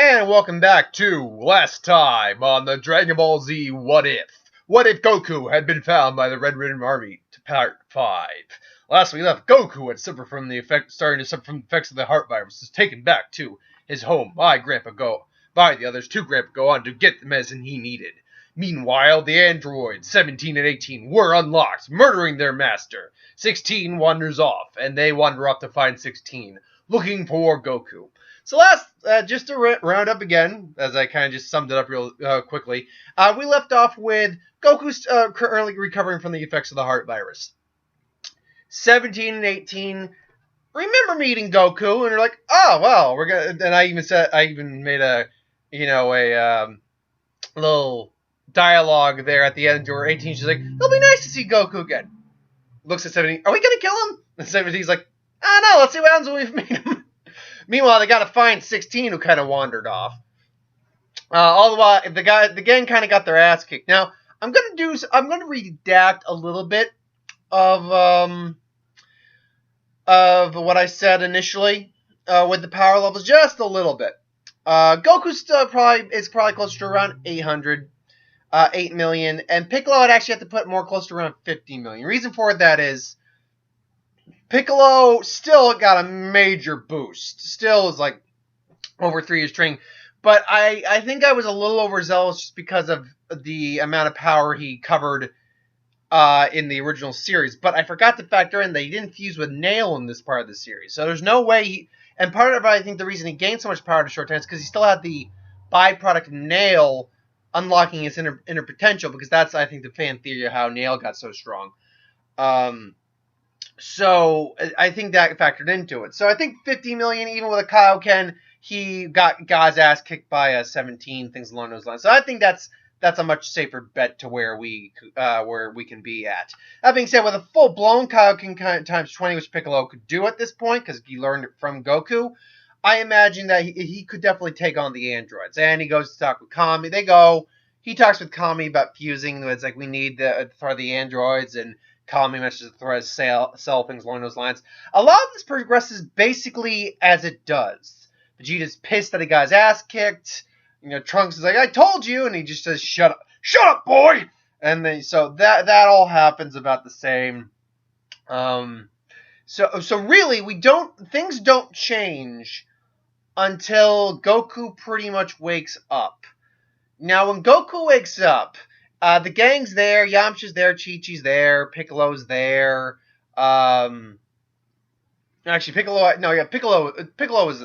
And welcome back to Last Time on the Dragon Ball Z What If. What if Goku had been found by the Red Ribbon Army to Part 5? Last we left, Goku had starting to suffer from the effects of the heart virus, was taken back to his home by the others to Grandpa Go on to get the medicine he needed. Meanwhile, the androids 17 and 18 were unlocked, murdering their master. 16 wanders off, and they wander off to find 16, looking for Goku. So just to round up again, as I kind of just summed it up real quickly, we left off with Goku's currently recovering from the effects of the heart virus. 17 and 18 remember meeting Goku, and they're like, oh, well, we're gonna, and I even made a little dialogue there at the end where 18, she's like, it'll be nice to see Goku again. Looks at 17, are we gonna kill him? And 17's like, no, let's see what happens when we meet him. Meanwhile, they gotta find 16, who kind of wandered off. All the while, the gang kind of got their ass kicked. Now, I'm gonna redact a little bit of what I said initially with the power levels, just a little bit. Goku's probably closer to around 8 million, and Piccolo would actually have to put more close to around 50 million. Reason for that is Piccolo still got a major boost. Still is like over 3 years training. But I think I was a little overzealous just because of the amount of power he covered in the original series. But I forgot to factor in that he didn't fuse with Nail in this part of the series. So there's no way and part of it, I think the reason he gained so much power to short time is because he still had the byproduct of Nail unlocking his inner potential, because that's, I think, the fan theory of how Nail got so strong. So I think that factored into it. So I think 50 million, even with a Kaioken, he got his ass kicked by a 17, things along those lines. So I think that's a much safer bet to where we can be at. That being said, with a full-blown Kaioken times 20, which Piccolo could do at this point, because he learned it from Goku, I imagine that he could definitely take on the androids. And he goes to talk with Kami. He talks with Kami about fusing. It's like, we need for the androids, and Kami mentions to throw his cell, things along those lines. A lot of this progresses basically as it does. Vegeta's pissed that he got his ass kicked. Trunks is like, I told you, and he just says, shut up, boy! And then, so that all happens about the same. So really, things don't change until Goku pretty much wakes up. Now, when Goku wakes up, the gang's there, Yamcha's there, Chi-Chi's there, Piccolo's there. Actually, Piccolo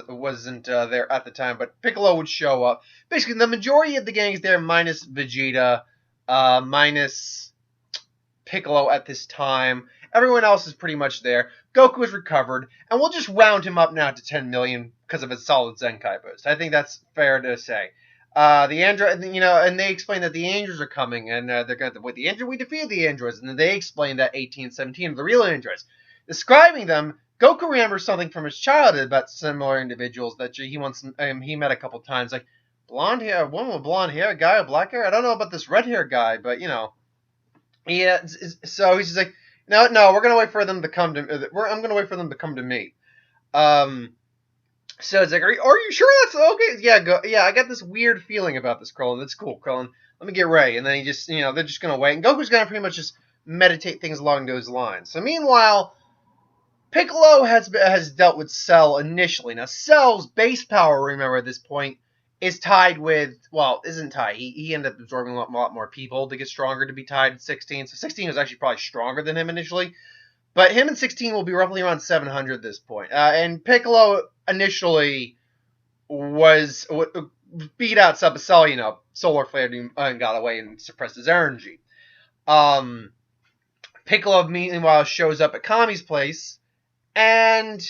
wasn't there at the time, but Piccolo would show up. Basically, the majority of the gang's there, minus Vegeta, minus Piccolo at this time. Everyone else is pretty much there. Goku is recovered, and we'll just round him up now to 10 million because of his solid Zenkai boost. I think that's fair to say. The android, and they explain that the androids are coming, and they're going to, with the android, we defeated the androids, and then they explain that 18 and 17 are the real androids. Describing them, Goku remembers something from his childhood about similar individuals that he met a couple times, like blonde hair, a woman with blonde hair, a guy with black hair. I don't know about this red hair guy, but yeah. So he's just like, no, we're gonna wait for them to come to. I'm gonna wait for them to come to me. So it's like, are you sure that's okay? Yeah, I got this weird feeling about this, Krillin. That's cool, Krillin. Let me get ready. And then he just, they're just gonna wait, and Goku's gonna pretty much just meditate things along those lines. So meanwhile, Piccolo has dealt with Cell initially. Now, Cell's base power, remember, at this point, is tied with, well, isn't tied. He ended up absorbing a lot more people to get stronger to be tied at 16. So 16 was actually probably stronger than him initially. But him and 16 will be roughly around 700 at this point. And Piccolo initially was beat out Cell, solar flared and got away and suppressed his energy. Piccolo, meanwhile, shows up at Kami's place. And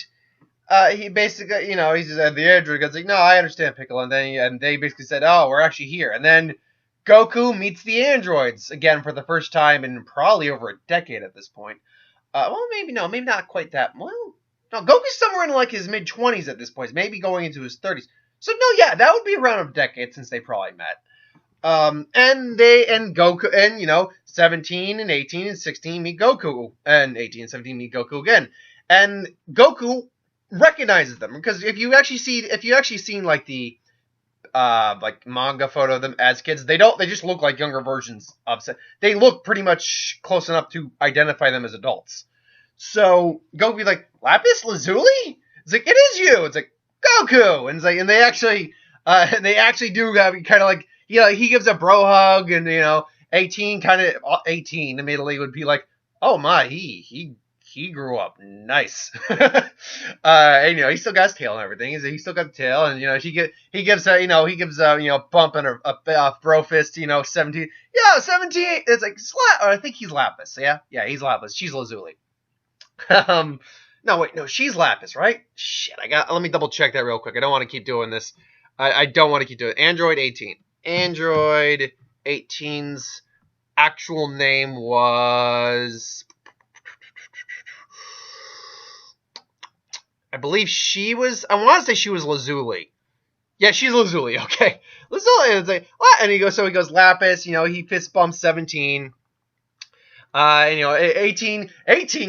he basically, he said, the android guy's like, no, I understand, Piccolo. And they basically said, oh, we're actually here. And then Goku meets the androids again for the first time in probably over a decade at this point. Well, maybe not quite that. Well, no, Goku's somewhere in like his mid-20s at this point, maybe going into his 30s. So no, yeah, that would be around a decade since they probably met. And Goku, and 17 and 18 and 16 meet Goku, and 18 and 17 meet Goku again. And Goku recognizes them, because if you actually seen like the like manga photo of them as kids. They just look like younger versions of. They look pretty much close enough to identify them as adults. So Goku be like, Lapis Lazuli? It's like, it is you. It's like, Goku. And it's like, and they actually do have kind of like, he gives a bro hug, and 18 immediately would be like, oh my, he grew up nice. And he still got his tail and everything. He still got the tail, and he gives a bump and a bro fist. 17. Yeah, 17. It's like I think he's Lapis. Yeah, he's Lapis. She's Lazuli. No, wait, no, she's Lapis, right? Shit, let me double check that real quick. I don't want to keep doing this. I don't want to keep doing it. Android 18. Android 18's actual name was, I believe I want to say she was Lazuli. Yeah, she's Lazuli. Okay, Lazuli. It's like, and he goes Lapis. He fist bumps 17. 18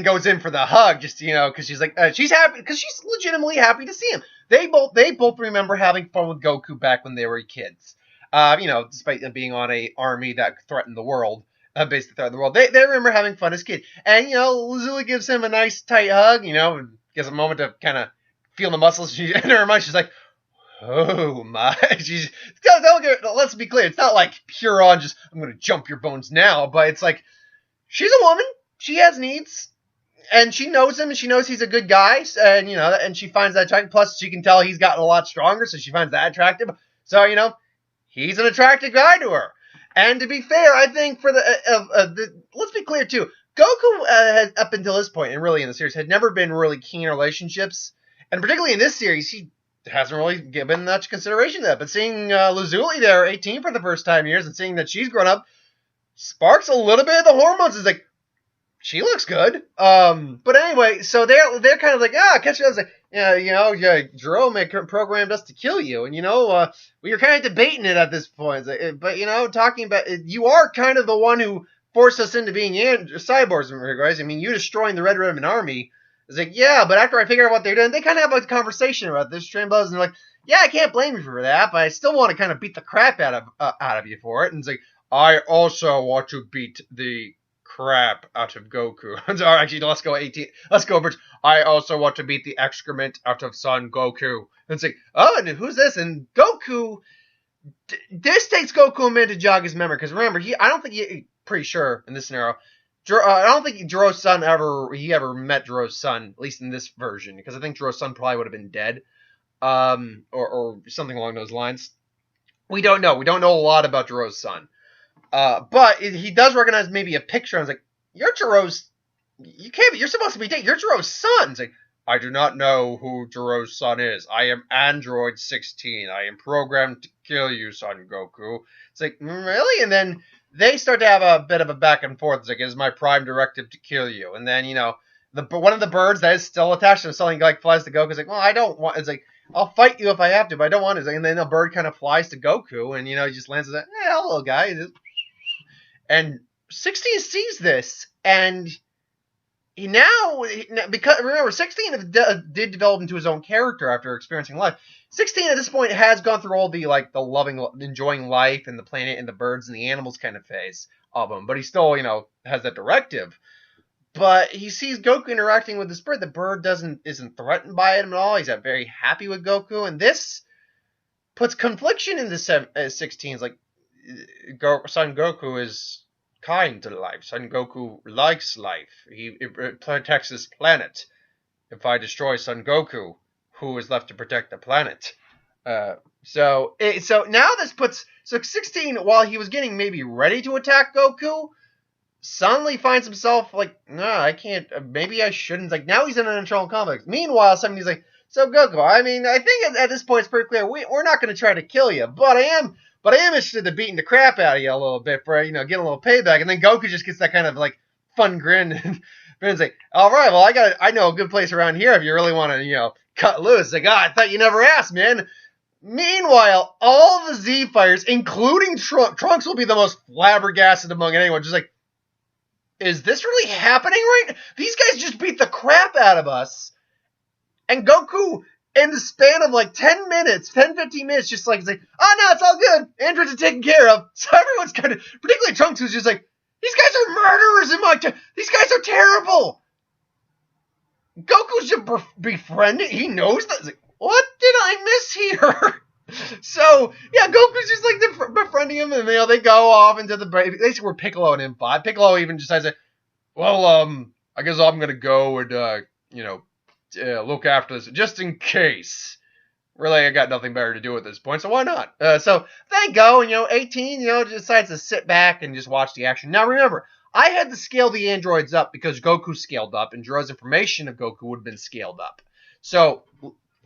goes in for the hug, just because she's like, she's happy because she's legitimately happy to see him. They both remember having fun with Goku back when they were kids. Despite them being on a army that threatened the world, basically threatened the world, they remember having fun as kids. And Lazuli gives him a nice tight hug. Gives a moment to kind of feel the muscles. In her mind, she's like, oh my. Let's be clear, it's not like pure on just, I'm gonna jump your bones now, but it's like, she's a woman. She has needs, and she knows him, and she knows he's a good guy, and and she finds that attractive. Plus, she can tell he's gotten a lot stronger, so she finds that attractive. So he's an attractive guy to her. And to be fair, I think for let's be clear too, Goku had, up until this point, and really in the series, had never been really keen in relationships, and particularly in this series, he hasn't really given much consideration to that. But seeing Lazuli there, 18 for the first time in years, and seeing that she's grown up, sparks a little bit of the hormones. It's like, she looks good. But anyway, so they're kind of like, catch up. Like, Jerome programmed us to kill you, and we were kind of debating it at this point. But talking about it, you are kind of the one who forced us into being cyborgs, guys. I mean, you destroying the Red Ribbon Army. It's like, yeah, but after I figure out what they're doing, they kind of have a conversation about this, Trainbows, and they're like, yeah, I can't blame you for that, but I still want to kind of beat the crap out of you for it. And it's like, I also want to beat the crap out of Goku. Actually, let's go 18. Let's go, Bridge. I also want to beat the excrement out of Son Goku. And it's like, oh, and who's this? And Goku, this takes Goku a minute to jog his memory. Because remember, pretty sure in this scenario, I don't think Jiro's son ever met Jiro's son, at least in this version. Because I think Jiro's son probably would have been dead. Or something along those lines. We don't know. We don't know a lot about Jiro's son. But he does recognize maybe a picture. I was like, you're supposed to be dead. You're Jiro's son. It's like, I do not know who Jiro's son is. I am Android 16. I am programmed to kill you, Son Goku. It's like, really? And then they start to have a bit of a back and forth. It's like, it is my prime directive to kill you. And then, one of the birds that is still attached to him suddenly like flies to Goku. It's like, well, I don't want. It's like, I'll fight you if I have to, but I don't want to. And then the bird kind of flies to Goku, and he just lands like, hello, guy. And 16 sees this, and because remember, 16 did develop into his own character after experiencing life. 16 at this point has gone through all the loving, enjoying life and the planet and the birds and the animals kind of phase of him, but he still has that directive. But he sees Goku interacting with this bird. The bird isn't threatened by it at all. He's very happy with Goku, and this puts confliction into 16's like, Son Goku is kind to life. Son Goku likes life. He protects this planet. If I destroy Son Goku, who is left to protect the planet? So now this puts 16, while he was getting maybe ready to attack Goku, suddenly finds himself like, no, I can't. Maybe I shouldn't. Like, now he's in an internal conflict. Meanwhile, somebody's like, so Goku, I mean, I think at this point it's pretty clear we're not going to try to kill you, but I am interested in beating the crap out of you a little bit for getting a little payback. And then Goku just gets that kind of like fun grin, and Ben's like, all right, well I know a good place around here if you really want to cut loose. Like, I thought you never asked, man. Meanwhile, all the Z fighters, including Trunks, will be the most flabbergasted among anyone. Just like, is this really happening right? These guys just beat the crap out of us. And Goku in the span of like 10 minutes, 10, 15 minutes, just like, it's like, oh no, it's all good. Androids are taken care of. So everyone's kind of, particularly Trunks, who's just like, these guys are murderers in my these guys are terrible. Goku should befriend it. He knows that. Like, what did I miss here? So, yeah, Goku's just like befriending him, and they go off into the break. Basically, we're Piccolo and M5. Piccolo even decides, like, well, I guess I'm gonna go and, look after this, just in case. Really, I got nothing better to do at this point, so why not? So they go, and 18, decides to sit back and just watch the action. Now remember, I had to scale the androids up because Goku scaled up, and Jiro's information of Goku would have been scaled up. So,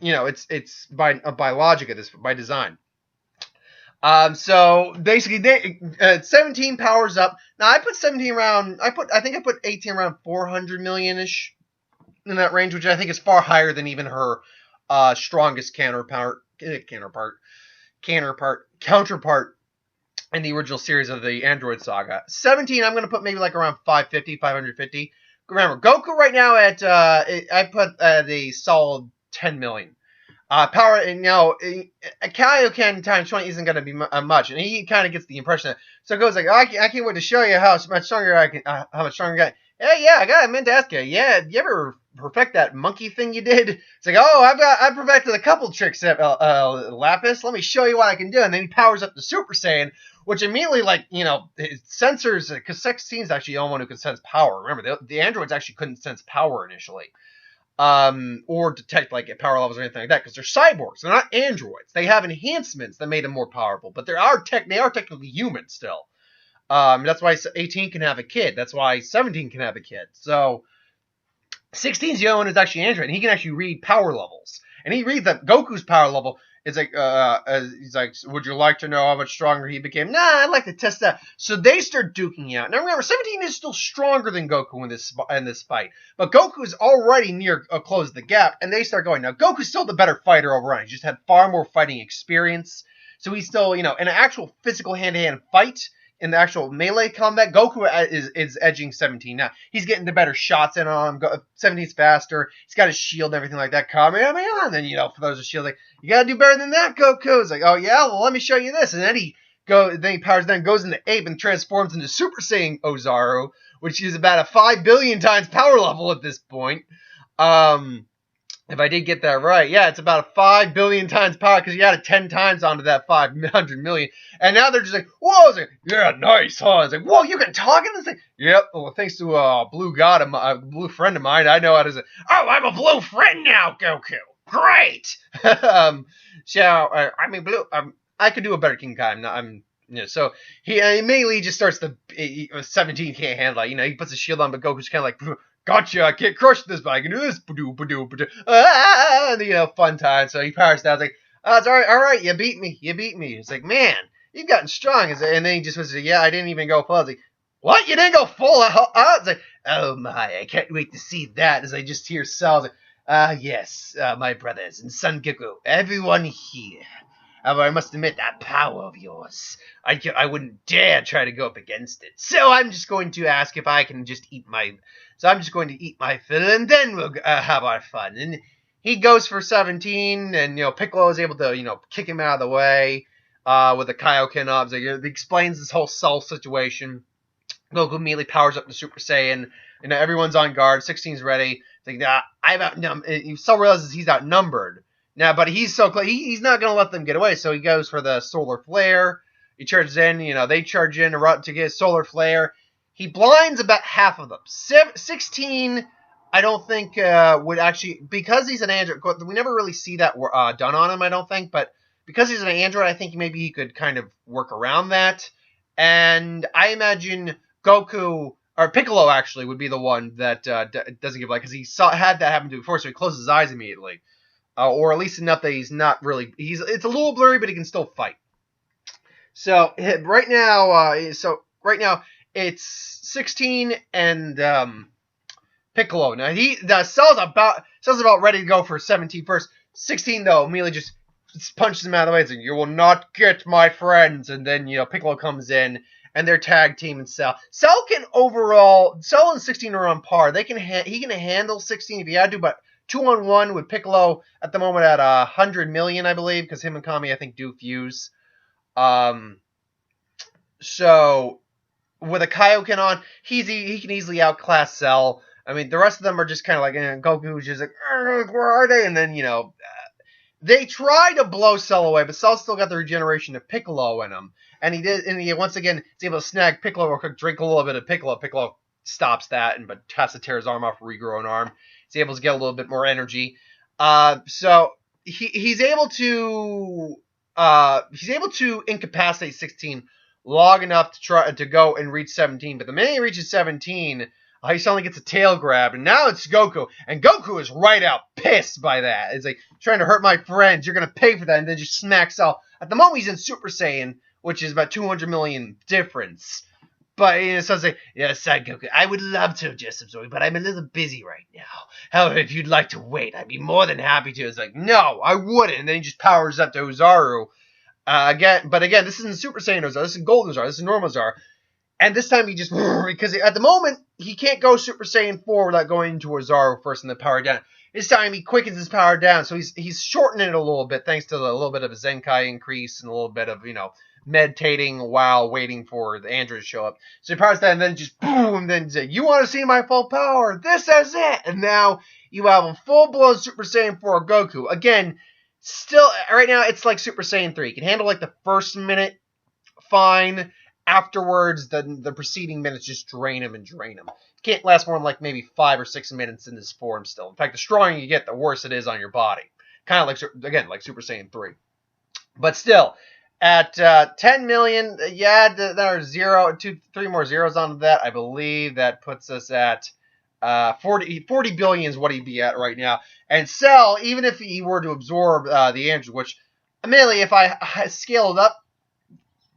it's by logic of this, by design. So basically, 17 powers up. Now I put 17 around. I think I put 18 around 400 million-ish in that range, which I think is far higher than even her strongest counterpart in the original series of the Android Saga. 17, I'm going to put maybe like around 550. Remember, Goku right now at I put a solid 10 million. Power, and Kaioken times 20 isn't going to be much, and he kind of gets the impression that. So it goes like, I can't wait to show you how much stronger I got. I meant to ask you. Yeah, you ever perfect that monkey thing you did? It's like, I perfected a couple tricks at Lapis. Let me show you what I can do. And then he powers up the Super Saiyan, which immediately, it sensors, because 16 is actually the only one who can sense power. Remember, the androids actually couldn't sense power initially. Or detect power levels or anything like that, because they're cyborgs. They're not androids. They have enhancements that made them more powerful, but they are technically human still. That's why 18 can have a kid. That's why 17 can have a kid. So 16's the only one who's actually android, and he can actually read power levels. And he reads that Goku's power level is like, he's like, would you like to know how much stronger he became? Nah, I'd like to test that. So they start duking out. Now remember, 17 is still stronger than Goku in this fight, but Goku is already near close the gap, and they start going. Now Goku's still the better fighter overall. He just had far more fighting experience, so he's still, in an actual physical hand-to-hand fight. In the actual melee combat, Goku is edging 17 now. He's getting the better shots in on him. 17's faster. He's got his shield and everything like that. Kamehameha. And then, for those with shield, like, you gotta do better than that, Goku. It's like, oh yeah, well, let me show you this. And then he powers down, goes into ape, and transforms into Super Saiyan Ozaru, which is about a 5 billion times power level at this point. If I did get that right, yeah, it's about a 5 billion times power, because you added 10 times onto that 500 million. And now they're just like, whoa, it's like, yeah, nice, huh? It's like, whoa, you can talk in this thing? Yep, well, thanks to a blue friend of mine, I know how to say, oh, I'm a blue friend now, Goku. Great! I could do a better King Kai. So he immediately just starts 17 can't handle it. He puts his shield on, but Goku's kind of like, gotcha, I can't crush this, but I can do this. Fun time. So he powers down. It's like, oh, it's all right, you beat me. It's like, man, you've gotten strong. And then he just was like, yeah, I didn't even go full. I was like, what? You didn't go full? It's like, oh my, I can't wait to see that. As I just hear Cell, like, yes, my brothers and Son Goku, everyone here. However, I must admit, that power of yours, I wouldn't dare try to go up against it. So I'm just going to ask if I can just eat my... So I'm just going to eat my fill, and then we'll have our fun. And he goes for 17, and, Piccolo is able to, kick him out of the way with the Kaioken up. So, he explains this whole Cell situation. Goku immediately powers up the Super Saiyan. Everyone's on guard. 16's ready. It's like, Cell realizes he's outnumbered. Now, but he's so close. He's not going to let them get away, so he goes for the Solar Flare. He charges in. They charge in to get Solar Flare. He blinds about half of them. 16, I don't think, would actually... Because he's an android... We never really see that done on him, I don't think. But because he's an android, I think maybe he could kind of work around that. And I imagine Goku... Or Piccolo, actually, would be the one that doesn't give light. Because he had that happen to him before, so he closes his eyes immediately. Or at least enough that he's not really... It's a little blurry, but he can still fight. So, right now... It's 16 and Piccolo. Now Cell's about ready to go for 17 first. 16 though immediately just punches him out of the way, saying, "You will not get my friends." And then Piccolo comes in and they're tag team and Cell. Cell and 16 are on par. He can handle 16 if he had to, but 2-on-1 with Piccolo at the moment at 100 million, I believe, because him and Kami, I think, do fuse. So with a Kaioken on, he can easily outclass Cell. I mean, the rest of them are just kind of like, Goku's just like, where are they? And then, they try to blow Cell away, but Cell still got the regeneration of Piccolo in him. And he once again is able to snag Piccolo real quick, drink a little bit of Piccolo. Piccolo stops that, but has to tear his arm off, regrow an arm. He's able to get a little bit more energy. So he's able to incapacitate 16 long enough to try to go and reach 17. But the minute he reaches 17, he suddenly gets a tail grab, and now it's Goku. And Goku is right out pissed by that. It's like, trying to hurt my friends, you're going to pay for that, and then just smacks out. At the moment, he's in Super Saiyan, which is about 200 million difference. But so it's like, yeah, sad Goku, I would love to just absorb, but I'm a little busy right now. However, if you'd like to wait, I'd be more than happy to. It's like, no, I wouldn't. And then he just powers up to Ozaru. Again, this isn't Super Saiyan Ozaru, this is Golden Ozaru, this is normal Ozaru. And this time he just, because at the moment, he can't go Super Saiyan 4 without going into Ozaru first and then power down. This time he quickens his power down, so he's shortening it a little bit thanks to a little bit of a Zenkai increase and a little bit of, meditating while waiting for the android to show up. So he powers down and then just boom, and then say, you want to see my full power? This is it! And now you have a full-blown Super Saiyan 4 Goku. Again, still, right now, it's like Super Saiyan 3. You can handle, like, the first minute fine. Afterwards, the preceding minutes just drain him. Can't last more than, like, maybe 5 or 6 minutes in this form still. In fact, the stronger you get, the worse it is on your body. Kind of like, again, like Super Saiyan 3. But still, at 10 million, there are 3 more zeros onto that. I believe that puts us at 40 billion is what he'd be at right now. And Cell, even if he were to absorb the android, which, admittedly, if I scale it up,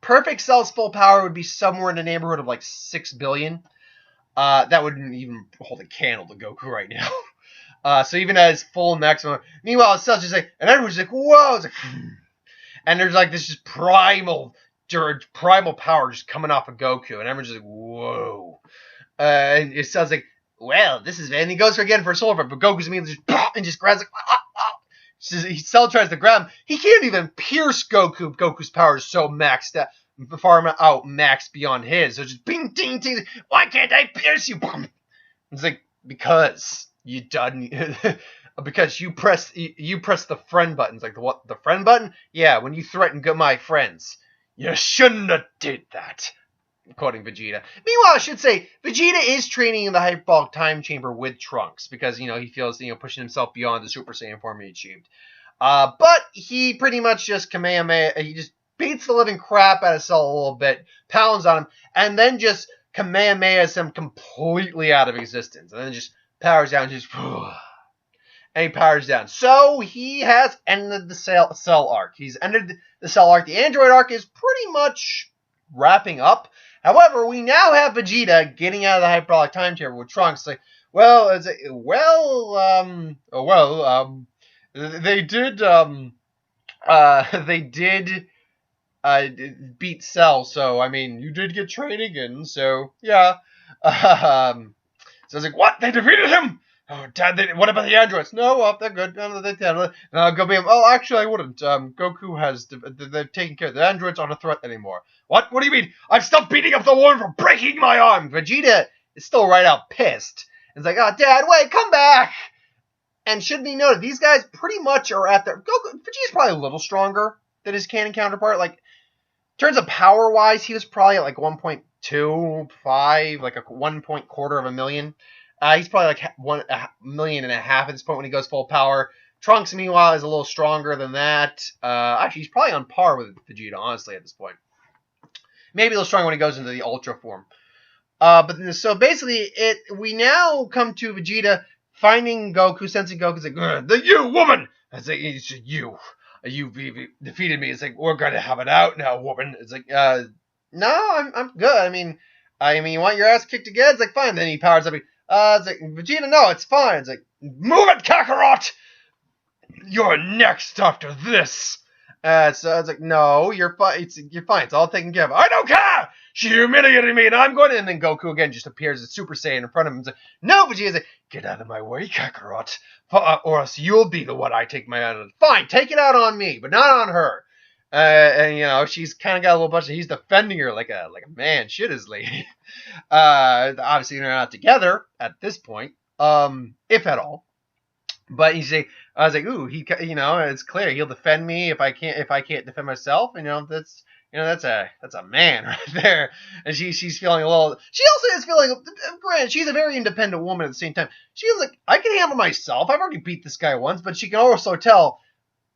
Perfect Cell's full power would be somewhere in the neighborhood of like 6 billion. That wouldn't even hold a candle to Goku right now. So even at his full maximum, meanwhile, Cell's just like, and everyone's like, whoa, it's like, and there's like this just primal power just coming off of Goku, and everyone's just like, whoa. And it sounds like, well, this is, and he goes again for a solar flare, but Goku's immediately just grabs like, Cell tries to grab him. He can't even pierce Goku. Goku's power is so maxed out, far out maxed beyond his. So just bing, ding, ding. Why can't I pierce you? It's like, because you done. Because you press the friend button. It's like, what? The friend button? Yeah, when you threaten my friends. You shouldn't have did that. Quoting Vegeta. Meanwhile, I should say, Vegeta is training in the Hyperbolic Time Chamber with Trunks because, he feels, pushing himself beyond the Super Saiyan form he achieved. But he pretty much just Kamehameha, he just beats the living crap out of Cell a little bit, pounds on him, and then just Kamehamehas him completely out of existence. And then just powers down, and he powers down. So he has ended the Cell arc. He's ended the Cell arc. The Android arc is pretty much wrapping up. However, we now have Vegeta getting out of the Hyperbolic Time Chamber with Trunks. They did beat Cell, so, I mean, you did get training in, so, yeah. So I was like, what? They defeated him? Oh, Dad, what about the androids? No, they're good. Go beat him. Oh, actually, I wouldn't. Goku has, they're taking care of the androids aren't a threat anymore. What? What do you mean? I'm still beating up the one for breaking my arm. Vegeta is still right out pissed. It's like, oh, Dad, wait, come back. And should be noted, these guys pretty much are at their, Vegeta's probably a little stronger than his canon counterpart. Like, in terms of power-wise, he was probably at like 1.25, like a 1.25 of a million. He's probably like 1.5 million at this point when he goes full power. Trunks, meanwhile, is a little stronger than that. Actually, he's probably on par with Vegeta, honestly, at this point. Maybe a little stronger when he goes into the Ultra form. So basically, we now come to Vegeta finding Goku, sensing Goku's like, you woman! It's like, it's you defeated me. It's like, we're gonna have it out now, woman. It's like, no, I'm good. I mean, you want your ass kicked again? It's like, fine. Then he powers up. It's like, Vegeta, no, it's fine. It's like, move it, Kakarot! You're next after this. So it's like, no, you're fine. You're fine. It's all taken care of. I don't care. She humiliated me, and I'm going to. And then Goku again just appears as Super Saiyan in front of him. It's like, no, Vegeta's like, get out of my way, Kakarot, or else you'll be the one I take my out on. Fine, take it out on me, but not on her. And you know, she's kind of got a little bunch of. He's defending her like a man should his lady. Obviously they're not together at this point, if at all. But I was like, ooh, it's clear he'll defend me if I can't defend myself. That's a man right there. And she's feeling a little. She also is feeling. Granted, she's a very independent woman at the same time. She was like, I can handle myself. I've already beat this guy once, but she can also tell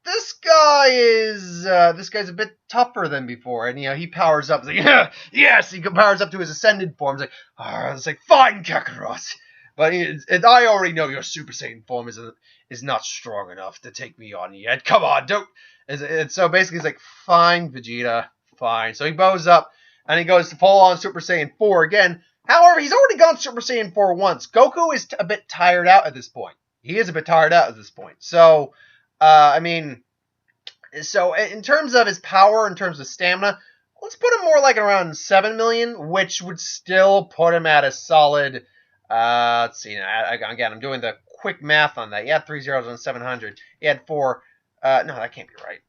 this guy's a bit tougher than before, and he powers up. It's like, yeah, yes, he powers up to his ascended form. It's like, fine, Kakarot. But I already know your Super Saiyan form is not strong enough to take me on yet. Come on, don't. And so basically, he's like, fine, Vegeta, fine. So he bows up, and he goes to full on Super Saiyan 4 again. However, he's already gone Super Saiyan 4 once. Goku is a bit tired out at this point. He is a bit tired out at this point. So, so in terms of his power, in terms of stamina, let's put him more like around 7 million, which would still put him at a solid. Let's see. Again, I'm doing the quick math on that. He had 3 zeros on 700. He had 4. No, that can't be right.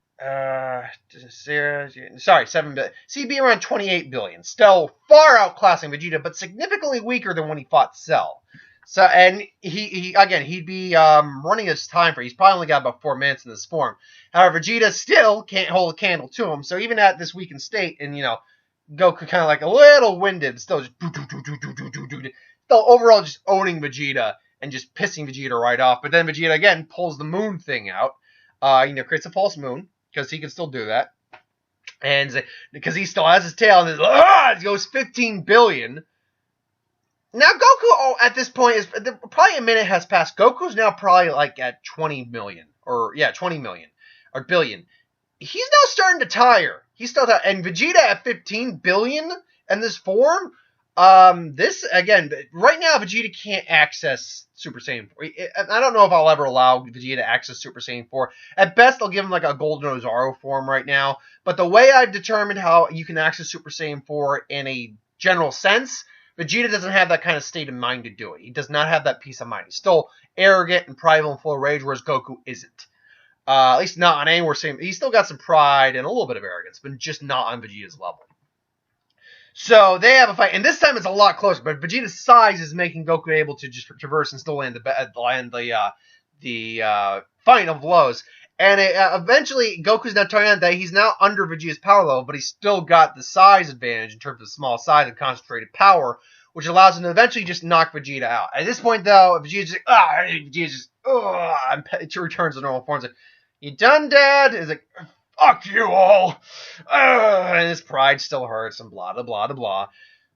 Sorry, 7 billion. So he'd be around 28 billion. Still far outclassing Vegeta, but significantly weaker than when he fought Cell. So, and he'd be running his time for. He's probably only got about 4 minutes in this form. However, Vegeta still can't hold a candle to him. So even at this weakened state, and Goku kind of like a little winded, still just still overall just owning Vegeta and just pissing Vegeta right off. But then Vegeta again pulls the moon thing out. Creates a false moon because he can still do that, and because he still has his tail, and he goes 15 billion. Now Goku, at this point, is probably a minute has passed. Goku's now probably like at 20 million, 20 million or billion. He's now starting to tire. He's still tired. And Vegeta at 15 billion in this form. This again, right now Vegeta can't access Super Saiyan 4. I don't know if I'll ever allow Vegeta to access Super Saiyan 4. At best, I'll give him like a Golden Ozaru form right now. But the way I've determined how you can access Super Saiyan 4 in a general sense, Vegeta doesn't have that kind of state of mind to do it. He does not have that peace of mind. He's still arrogant and prideful and full of rage, whereas Goku isn't. At least not on anywhere same. He's still got some pride and a little bit of arrogance, but just not on Vegeta's level. So they have a fight, and this time it's a lot closer. But Vegeta's size is making Goku able to just traverse and still land the final blows. And eventually, Goku's now turning out that he's now under Vegeta's power level, but he's still got the size advantage in terms of small size and concentrated power, which allows him to eventually just knock Vegeta out. At this point, though, Vegeta's like, and returns to normal form. He's like, you done, Dad? He's like, fuck you all. And his pride still hurts and blah, blah, blah, blah.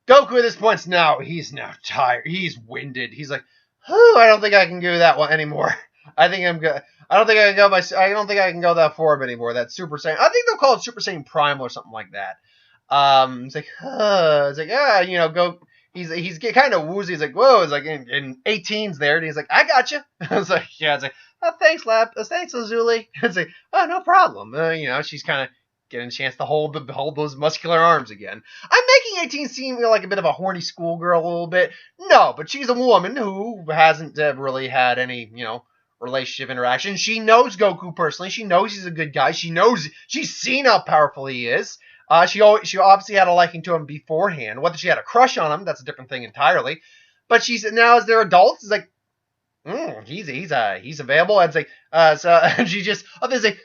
Goku at this point, he's now tired. He's winded. He's like, I don't think I can do that one anymore. I think I'm good. I don't think I can go that form anymore. That Super Saiyan. I think they'll call it Super Saiyan Prime or something like that. It's like, go. He's kind of woozy. He's like, whoa. It's like in 18s there, and he's like, I got you. I was like, yeah. It's like, oh, thanks, Lap. Thanks, Azuli. It's like, oh, no problem. She's kind of getting a chance to hold those muscular arms again. I'm making 18 seem like a bit of a horny schoolgirl a little bit. No, but she's a woman who hasn't really had any, relationship interaction. She knows Goku personally. She knows he's a good guy. She's seen how powerful he is. She obviously had a liking to him beforehand. Whether she had a crush on him, that's a different thing entirely. But she's now as they're adults, it's like, he's available. And it's like, so she just they say,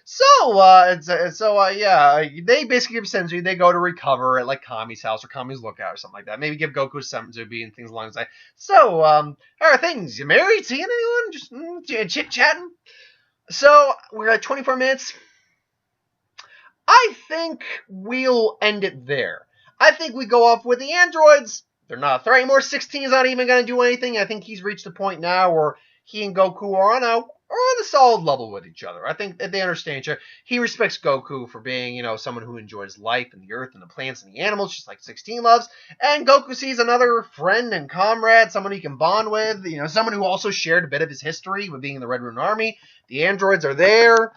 they basically give Senzu, they go to recover at like Kami's house or Kami's lookout or something like that. Maybe give Goku some Zubi and things along those lines. So, how are things? You married? Seeing anyone? Just chit chatting? So we're at 24 minutes. I think we'll end it there. I think we go off with the androids. They're not threatening anymore. 16 is not even going to do anything. I think he's reached a point now where he and Goku are on a solid level with each other. I think they understand each other. He respects Goku for being, someone who enjoys life and the earth and the plants and the animals, just like 16 loves. And Goku sees another friend and comrade, someone he can bond with, someone who also shared a bit of his history with being in the Red Rune Army. The androids are there,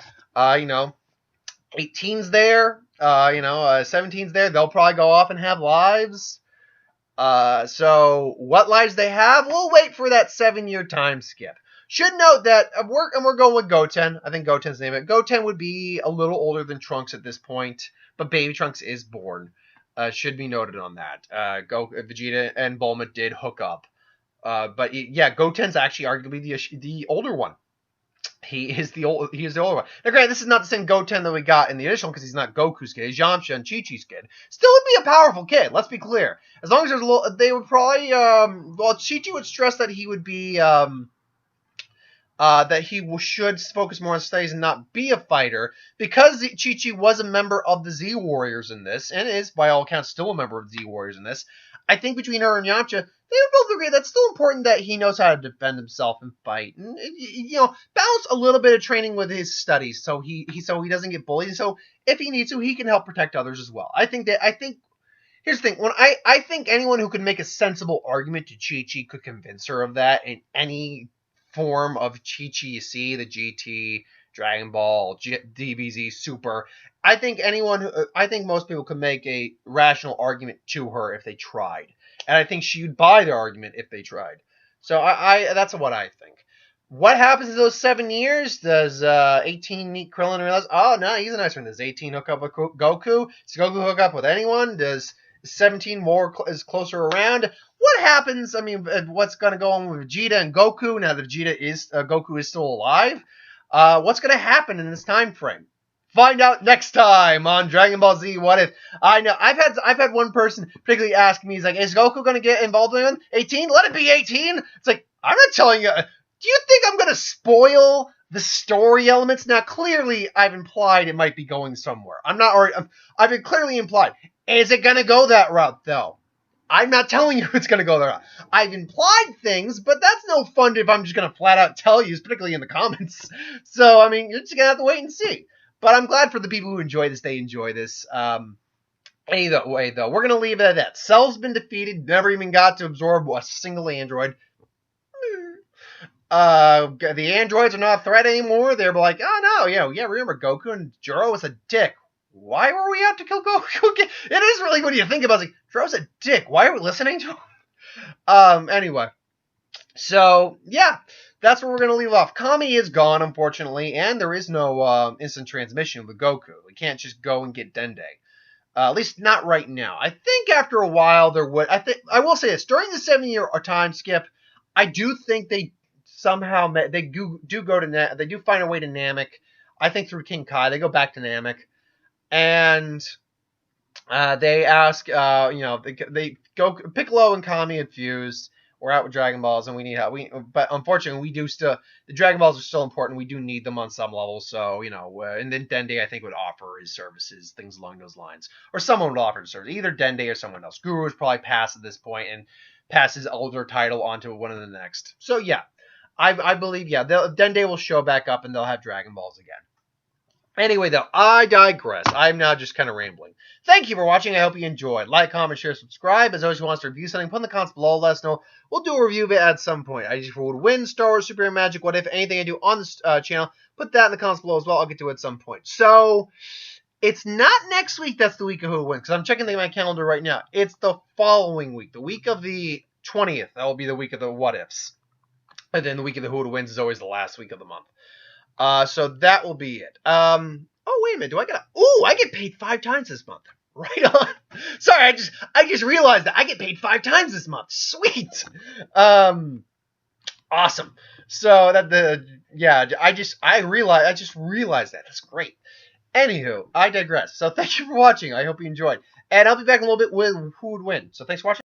18's there. 17's there. They'll probably go off and have lives. So what lives they have, we'll wait for that 7-year time skip. Should note that we're going with Goten. I think Goten's name it. Goten would be a little older than Trunks at this point, but Baby Trunks is born. Should be noted on that. Vegeta and Bulma did hook up. But yeah, Goten's actually arguably the older one. He is the older one. Now, granted, this is not the same Goten that we got in the original because he's not Goku's kid. He's Yamcha and Chi-Chi's kid. Still would be a powerful kid. Let's be clear. As long as there's a little, they would probably Chi-Chi would stress that he would be that he should focus more on studies and not be a fighter, because Chi-Chi was a member of the Z Warriors in this, and is, by all accounts, still a member of the Z Warriors in this. I think between her and Yamcha, they would both agree that's still important that he knows how to defend himself and fight, and balance a little bit of training with his studies, so he doesn't get bullied. And so if he needs to, he can help protect others as well. I think here's the thing: I think anyone who could make a sensible argument to Chi-Chi could convince her of that in any form of Chi-Chi you see, the GT, Dragon Ball, DBZ, Super. I think most people could make a rational argument to her if they tried. And I think she'd buy their argument if they tried. So that's what I think. What happens in those 7 years? Does 18 meet Krillin and realize, oh, no, he's a nice one. Does 18 hook up with Goku? Does Goku hook up with anyone? Does 17 is closer around? What happens? I mean, what's going to go on with Vegeta and Goku now that Goku is still alive? What's going to happen in this time frame? Find out next time on Dragon Ball Z. What If? I know I've had one person particularly ask me, he's like, is Goku going to get involved in 18? Let it be 18. It's like, I'm not telling you. Do you think I'm going to spoil the story elements? Now, clearly, I've implied it might be going somewhere. I've been clearly implied. Is it going to go that route, though? I'm not telling you it's going to go that route. I've implied things, but that's no fun if I'm just going to flat out tell you, particularly in the comments. So, I mean, you're just going to have to wait and see. But I'm glad for the people who enjoy this, they enjoy this. Either way, though, we're going to leave it at that. Cell's been defeated, never even got to absorb a single android. The androids are not a threat anymore. They're like, oh no, remember Goku and Jiro was a dick. Why were we out to kill Goku? It is really, when you think about it, like, Jiro's a dick. Why are we listening to him? Anyway. So, yeah, that's where we're going to leave off. Kami is gone, unfortunately, and there is no instant transmission with Goku. We can't just go and get Dende. At least not right now. I think after a while there would. I will say this. During the 7-year time skip, I do think they somehow they do go to they do find a way to Namek. I think through King Kai they go back to Namek, and they ask, they go. Piccolo and Kami had fused. We're out with Dragon Balls, and we need help. But unfortunately, the Dragon Balls are still important. We do need them on some level. So, and then Dende, I think, would offer his services, things along those lines. Or someone would offer his service. Either Dende or someone else. Guru is probably past at this point and pass his elder title onto one of the next. So, yeah. I believe, Dende will show back up and they'll have Dragon Balls again. Anyway, though, I digress. I'm now just kind of rambling. Thank you for watching. I hope you enjoyed. Like, comment, share, subscribe. As always, if you want us to review something, put in the comments below. Let us know. We'll do a review of it at some point. I just would win, Star Wars, Superhero Magic, what if, anything I do on this channel, put that in the comments below as well. I'll get to it at some point. So, it's not next week that's the week of Who Wins, because I'm checking my calendar right now. It's the following week, the week of the 20th. That will be the week of the What Ifs. And then the week of the Who Wins is always the last week of the month. So that will be it. Oh, wait a minute. I get paid 5 times this month. Right on. Sorry, I just realized that I get paid 5 times this month. Sweet. Awesome. So I just realized that. That's great. Anywho, I digress. So thank you for watching. I hope you enjoyed. And I'll be back in a little bit with Who Would Win. So thanks for watching.